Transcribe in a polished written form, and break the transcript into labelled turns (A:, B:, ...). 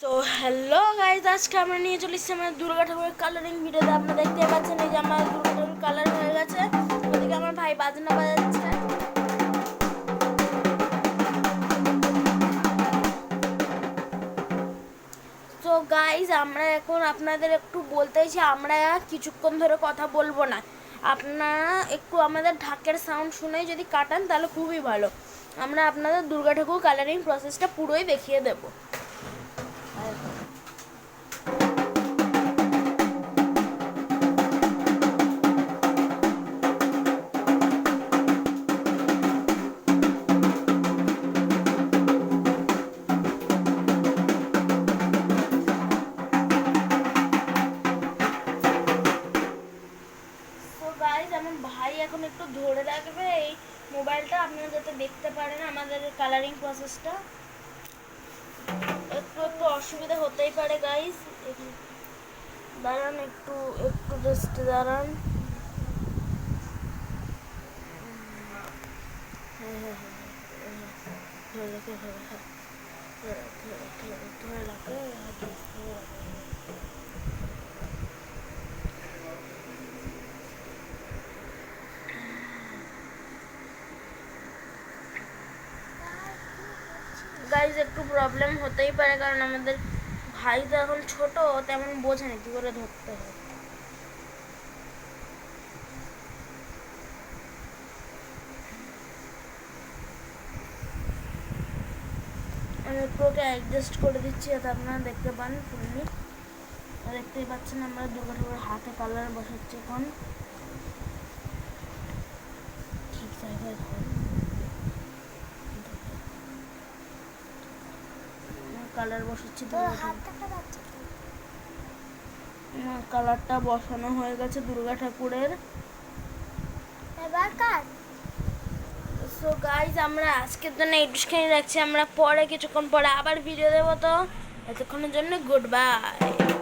A: তো hello guys, আজকে আমরা নিয়ে চলে এসেছি আমার দুর্গা ঠাকুরের কালারিং ভিডিওতে। আপনারা দেখতে পাচ্ছেন এই যে আমার দুর্গা ঠাকুর কালার হয়ে গেছে। ওদিকে আমার ভাই বাজনা বাজাচ্ছে। তো গাইজ, আমরা এখন আপনাদের একটু বলতে চাইছি, আমরা কিছুক্ষণ ধরে কথা বলবো না। আপনারা একটু আমাদের ঢাকের সাউন্ড শুনে যদি কাটান তাহলে খুবই ভালো। আমরা আপনাদের দুর্গা ঠাকুর কালারিং প্রসেসটা পুরোই দেখিয়ে দেবো। আমার ভাই এখন একটু ধরে রাখবে এই মোবাইলটা, আপনারা যাতে দেখতে পারেন আমাদের কালারিং প্রসেসটা। একটু একটু অসুবিধা হতেই পারে গাইস, দাঁড়ান একটু একটু জাস্ট দাঁড়ান। গাইজ একটু প্রবলেম হতেই পারে, কারণ আমাদের ভাই তো এখন ছোট, তেমন বোঝে না কি করে ধরতে হয়। আমি একটু ওকে অ্যাডজাস্ট করে দিচ্ছি যাতে আপনারা দেখতে পান ফুললি। দেখতেই পাচ্ছেন আমরা দুর্গা ঠাকুরের হাতে কালার বসাচ্ছি এখন। ঠিক জায়গায় কালার বসাচ্ছি। কালারটা বসানো হয়ে গেছে দুর্গা ঠাকুরের। সো গাইজ, আমরা আজকের জন্য এইটুখানি রাখছি। আমরা পরে কিছুক্ষণ পরে আবার ভিডিও দেবো। তো এতক্ষণের জন্য গুড বাই।